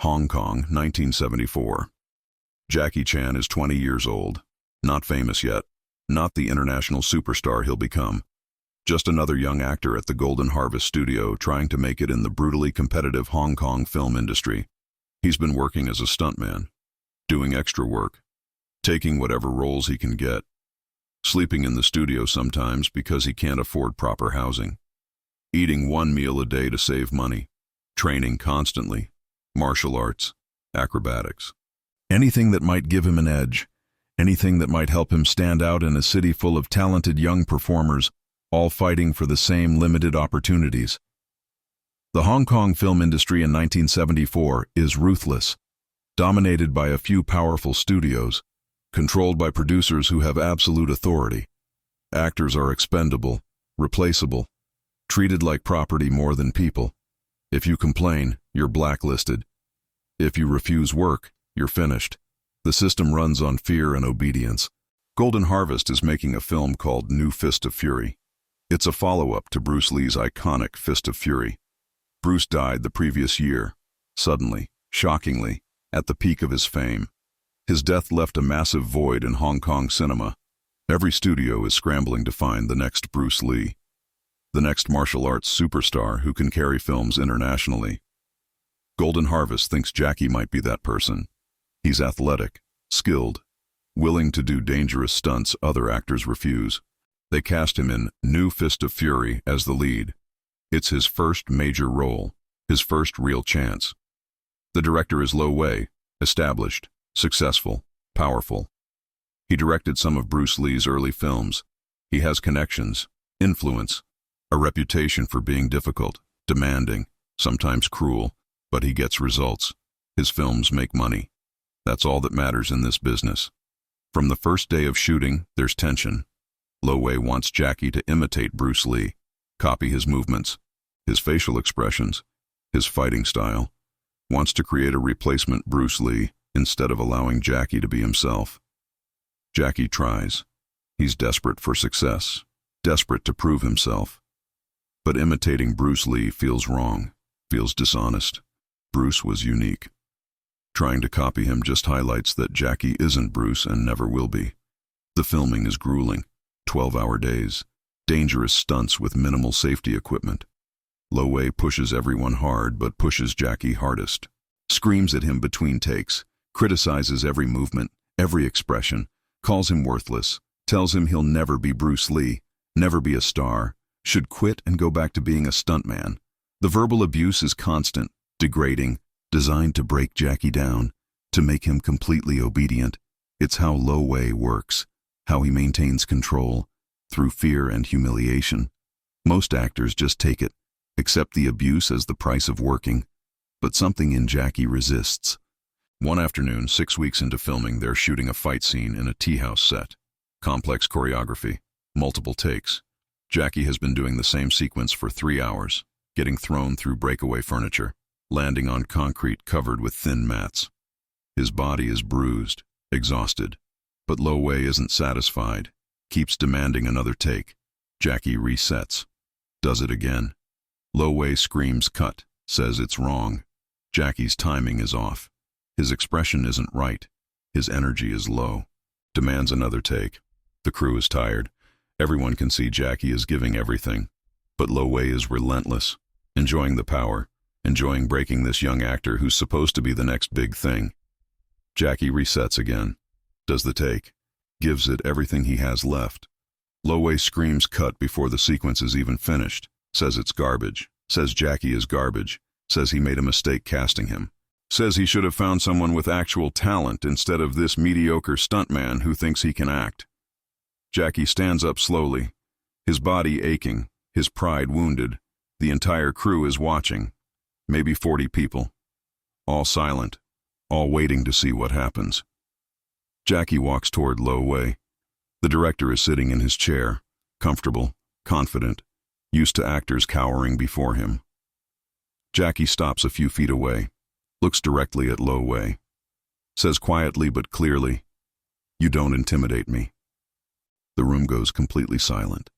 Hong Kong, 1974. Jackie Chan is 20 years old. Not famous yet. Not the international superstar he'll become. Just another young actor at the Golden Harvest studio trying to make it in the brutally competitive Hong Kong film industry. He's been working as a stuntman, doing extra work, taking whatever roles he can get, sleeping in the studio sometimes because he can't afford proper housing, eating one meal a day to save money, training constantly, martial arts, acrobatics. Anything that might give him an edge, anything that might help him stand out in a city full of talented young performers, all fighting for the same limited opportunities. The Hong Kong film industry in 1974 is ruthless, dominated by a few powerful studios, controlled by producers who have absolute authority. Actors are expendable, replaceable, treated like property more than people. If you complain, you're blacklisted. If you refuse work, you're finished. The system runs on fear and obedience. Golden Harvest is making a film called New Fist of Fury. It's a follow-up to Bruce Lee's iconic Fist of Fury. Bruce died the previous year, suddenly, shockingly, at the peak of his fame. His death left a massive void in Hong Kong cinema. Every studio is scrambling to find the next Bruce Lee, the next martial arts superstar who can carry films internationally. Golden Harvest thinks Jackie might be that person. He's athletic, skilled, willing to do dangerous stunts other actors refuse. They cast him in New Fist of Fury as the lead. It's his first major role, his first real chance. The director is Lo Wei, established, successful, powerful. He directed some of Bruce Lee's early films. He has connections, influence, a reputation for being difficult, demanding, sometimes cruel, but he gets results. His films make money. That's all that matters in this business. From the first day of shooting, there's tension. Lo Wei wants Jackie to imitate Bruce Lee, copy his movements, his facial expressions, his fighting style. Wants to create a replacement Bruce Lee instead of allowing Jackie to be himself. Jackie tries. He's desperate for success, desperate to prove himself. But imitating Bruce Lee feels wrong, feels dishonest. Bruce was unique. Trying to copy him just highlights that Jackie isn't Bruce and never will be. The filming is grueling. 12-hour days, dangerous stunts with minimal safety equipment. Lo Wei pushes everyone hard but pushes Jackie hardest. Screams at him between takes, criticizes every movement, every expression, calls him worthless, tells him he'll never be Bruce Lee, never be a star, should quit and go back to being a stuntman. The verbal abuse is constant, degrading, designed to break Jackie down, to make him completely obedient. It's how Lo Wei works. How he maintains control, through fear and humiliation. Most actors just take it, accept the abuse as the price of working, but something in Jackie resists. One afternoon, 6 weeks into filming, they're shooting a fight scene in a tea house set. Complex choreography, multiple takes. Jackie has been doing the same sequence for 3 hours, getting thrown through breakaway furniture, landing on concrete covered with thin mats. His body is bruised, exhausted. But Lo Wei isn't satisfied, keeps demanding another take. Jackie resets, does it again. Lo Wei screams cut, says it's wrong. Jackie's timing is off. His expression isn't right. His energy is low. Demands another take. The crew is tired. Everyone can see Jackie is giving everything. But Lo Wei is relentless, enjoying the power, enjoying breaking this young actor who's supposed to be the next big thing. Jackie resets again. Does the take, gives it everything he has left. Lo Wei screams cut before the sequence is even finished, says it's garbage, says Jackie is garbage, says he made a mistake casting him, says he should have found someone with actual talent instead of this mediocre stuntman who thinks he can act. Jackie stands up slowly, his body aching, his pride wounded. The entire crew is watching, maybe 40 people, all silent, all waiting to see what happens. Jackie walks toward Lo Wei. The director is sitting in his chair, comfortable, confident, used to actors cowering before him. Jackie stops a few feet away, looks directly at Lo Wei, says quietly but clearly, "You don't intimidate me." The room goes completely silent.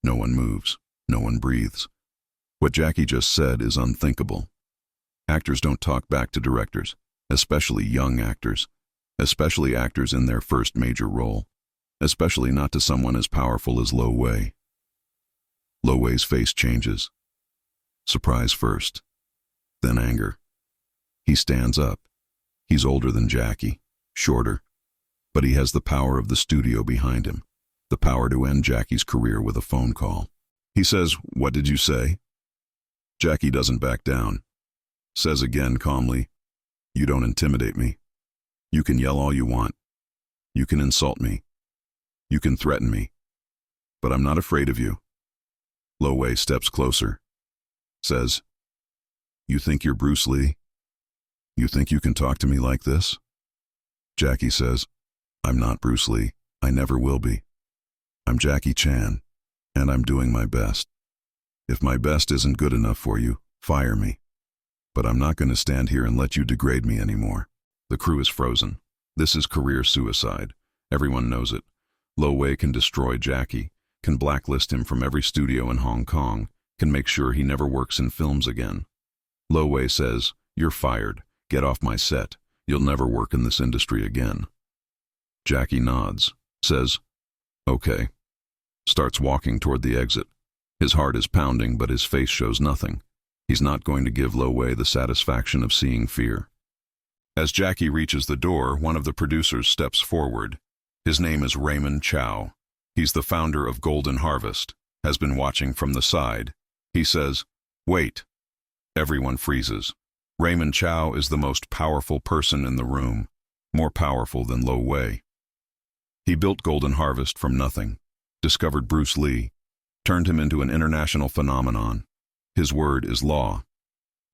No one moves, no one breathes. What Jackie just said is unthinkable. Actors don't talk back to directors, especially young actors, especially actors in their first major role, especially not to someone as powerful as Lo Wei. Lo Wei's face changes. Surprise first, then anger. He stands up. He's older than Jackie, shorter, but he has the power of the studio behind him, the power to end Jackie's career with a phone call. He says, "What did you say?" Jackie doesn't back down. Says again calmly, "You don't intimidate me. You can yell all you want. You can insult me. You can threaten me. But I'm not afraid of you." Lo Wei steps closer. Says, "You think you're Bruce Lee? You think you can talk to me like this?" Jackie says, "I'm not Bruce Lee. I never will be. I'm Jackie Chan, and I'm doing my best. If my best isn't good enough for you, fire me. But I'm not going to stand here and let you degrade me anymore." The crew is frozen. This is career suicide. Everyone knows it. Lo Wei can destroy Jackie, can blacklist him from every studio in Hong Kong, can make sure he never works in films again. Lo Wei says, "You're fired. Get off my set. You'll never work in this industry again." Jackie nods, says, "Okay." Starts walking toward the exit. His heart is pounding, but his face shows nothing. He's not going to give Lo Wei the satisfaction of seeing fear. As Jackie reaches the door, one of the producers steps forward. His name is Raymond Chow. He's the founder of Golden Harvest, has been watching from the side. He says, "Wait." Everyone freezes. Raymond Chow is the most powerful person in the room, more powerful than Lo Wei. He built Golden Harvest from nothing, discovered Bruce Lee, turned him into an international phenomenon. His word is law.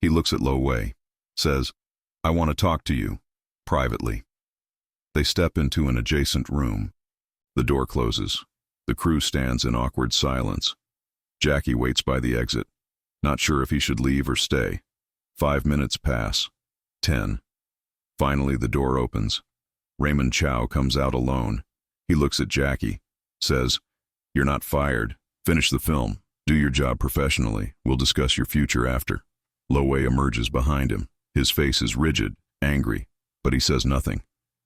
He looks at Lo Wei, says, "I want to talk to you, privately." They step into an adjacent room. The door closes. The crew stands in awkward silence. Jackie waits by the exit, not sure if he should leave or stay. 5 minutes pass. 10. Finally, the door opens. Raymond Chow comes out alone. He looks at Jackie, says, "You're not fired. Finish the film. Do your job professionally. We'll discuss your future after." Lo Wei emerges behind him. His face is rigid, angry, but he says nothing.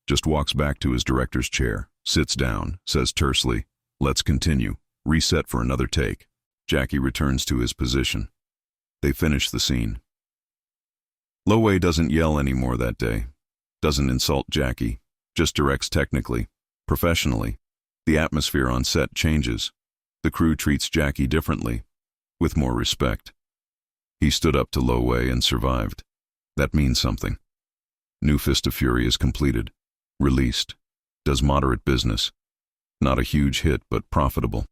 Just walks back to his director's chair, sits down, says tersely, "Let's continue. Reset for another take." Jackie returns to his position. They finish the scene. Lo Wei doesn't yell anymore that day, doesn't insult Jackie, just directs technically, professionally. The atmosphere on set changes. The crew treats Jackie differently, with more respect. He stood up to Lo Wei and survived. That means something. New Fist of Fury is completed, released, does moderate business. Not a huge hit, but profitable.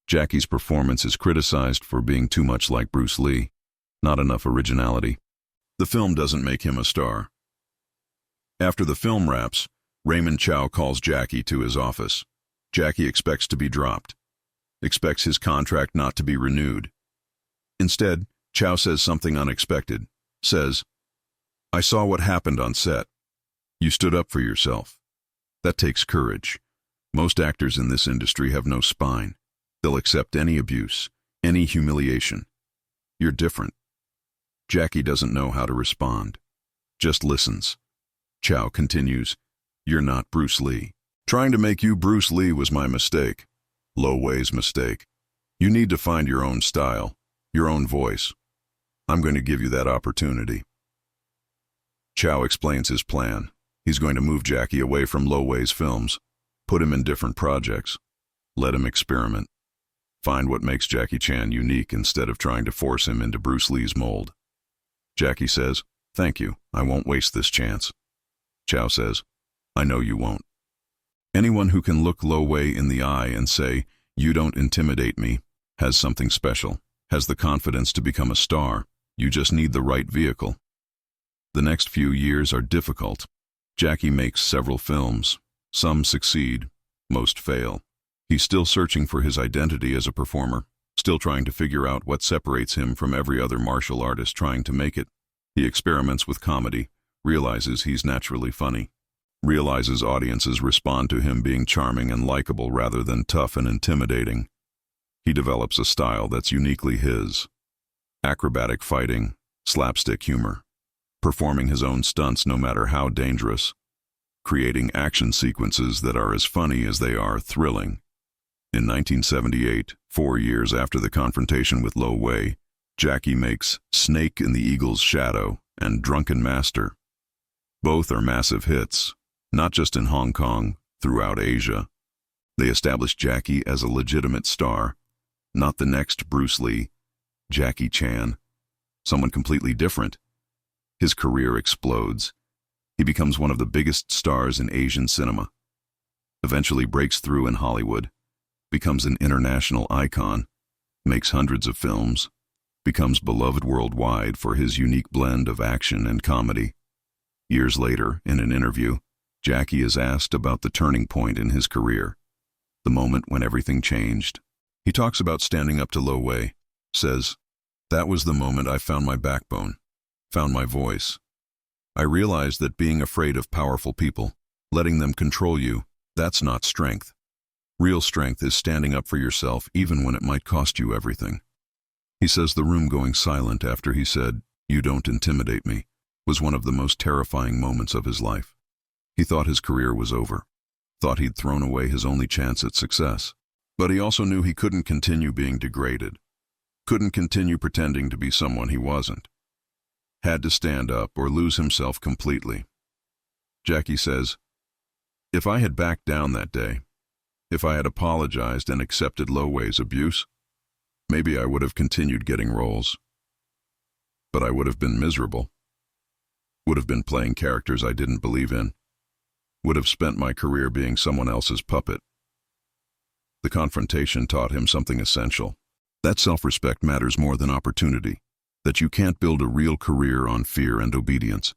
Jackie's performance is criticized for being too much like Bruce Lee, not enough originality. The film doesn't make him a star. After the film wraps, Raymond Chow calls Jackie to his office. Jackie expects to be dropped, expects his contract not to be renewed. Instead, Chow says something unexpected, says, "I saw what happened on set. You stood up for yourself. That takes courage. Most actors in this industry have no spine. They'll accept any abuse, any humiliation. You're different." Jackie doesn't know how to respond, just listens. Chow continues, "You're not Bruce Lee. Trying to make you Bruce Lee was my mistake. Lo Wei's mistake. You need to find your own style, your own voice. I'm going to give you that opportunity." Chow explains his plan. He's going to move Jackie away from Lo Wei's films, put him in different projects, let him experiment, find what makes Jackie Chan unique instead of trying to force him into Bruce Lee's mold. Jackie says, "Thank you, I won't waste this chance." Chow says, "I know you won't." Anyone who can look Lo Wei in the eye and say, "You don't intimidate me," has something special, has the confidence to become a star. You just need the right vehicle. The next few years are difficult. Jackie makes several films. Some succeed, most fail. He's still searching for his identity as a performer, still trying to figure out what separates him from every other martial artist trying to make it. He experiments with comedy, realizes he's naturally funny, realizes audiences respond to him being charming and likable rather than tough and intimidating. He develops a style that's uniquely his. Acrobatic fighting, slapstick humor, performing his own stunts no matter how dangerous, creating action sequences that are as funny as they are thrilling. In 1978, 4 years after the confrontation with Lo Wei, Jackie makes Snake in the Eagle's Shadow and Drunken Master. Both are massive hits, not just in Hong Kong, throughout Asia. They established Jackie as a legitimate star, not the next Bruce Lee, Jackie Chan, someone completely different. His career explodes. He becomes one of the biggest stars in Asian cinema, eventually breaks through in Hollywood, becomes an international icon, makes hundreds of films, becomes beloved worldwide for his unique blend of action and comedy. Years later, in an interview, Jackie is asked about the turning point in his career, the moment when everything changed. He talks about standing up to Lo Wei, says, "That was the moment I found my backbone, found my voice. I realized that being afraid of powerful people, letting them control you, that's not strength. Real strength is standing up for yourself even when it might cost you everything." He says the room going silent after he said, "You don't intimidate me," was one of the most terrifying moments of his life. He thought his career was over, thought he'd thrown away his only chance at success. But he also knew he couldn't continue being degraded, couldn't continue pretending to be someone he wasn't. Had to stand up or lose himself completely. Jackie says, "If I had backed down that day, if I had apologized and accepted Lo Wei's abuse, maybe I would have continued getting roles. But I would have been miserable. Would have been playing characters I didn't believe in. Would have spent my career being someone else's puppet." The confrontation taught him something essential. That self-respect matters more than opportunity. That you can't build a real career on fear and obedience.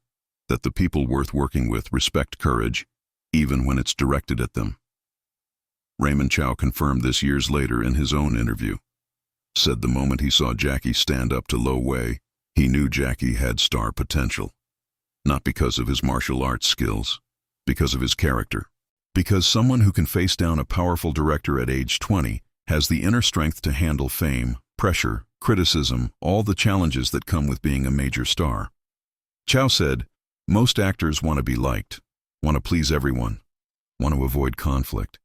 That the people worth working with respect courage, even when it's directed at them. Raymond Chow confirmed this years later in his own interview. Said the moment he saw Jackie stand up to Lo Wei, he knew Jackie had star potential. Not because of his martial arts skills, because of his character. Because someone who can face down a powerful director at age 20 has the inner strength to handle fame, pressure, criticism, all the challenges that come with being a major star. Chow said, "Most actors want to be liked, want to please everyone, want to avoid conflict.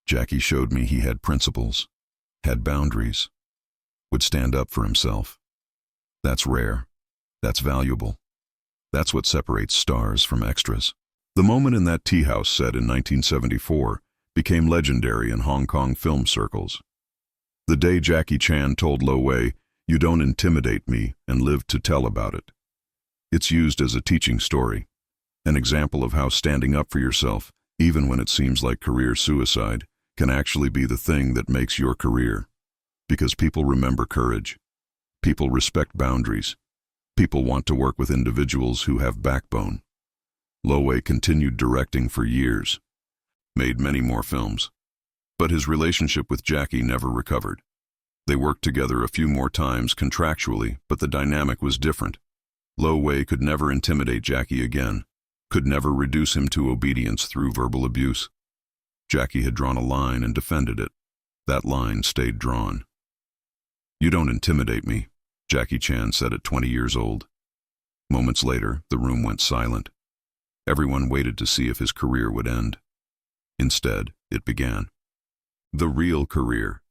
Jackie showed me he had principles, had boundaries, would stand up for himself. That's rare. That's valuable. That's what separates stars from extras." The moment in that tea house set in 1974 became legendary in Hong Kong film circles. The day Jackie Chan told Lo Wei, "You don't intimidate me," and lived to tell about it. It's used as a teaching story, an example of how standing up for yourself, even when it seems like career suicide, can actually be the thing that makes your career. Because people remember courage. People respect boundaries. People want to work with individuals who have backbone. Lo Wei continued directing for years, made many more films. But his relationship with Jackie never recovered. They worked together a few more times contractually, but the dynamic was different. Lo Wei could never intimidate Jackie again, could never reduce him to obedience through verbal abuse. Jackie had drawn a line and defended it. That line stayed drawn. "You don't intimidate me," Jackie Chan said at 20 years old. Moments later, the room went silent. Everyone waited to see if his career would end. Instead, it began. The real career,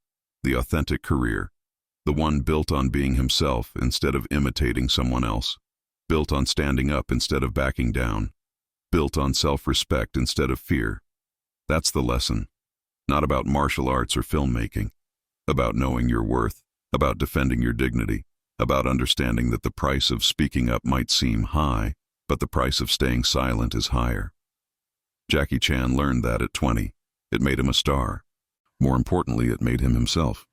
the authentic career, the one built on being himself instead of imitating someone else, built on standing up instead of backing down, built on self-respect instead of fear. That's the lesson. Not about martial arts or filmmaking, about knowing your worth, about defending your dignity, about understanding that the price of speaking up might seem high, but the price of staying silent is higher. Jackie Chan learned that at 20. It made him a star. More importantly, it made him himself.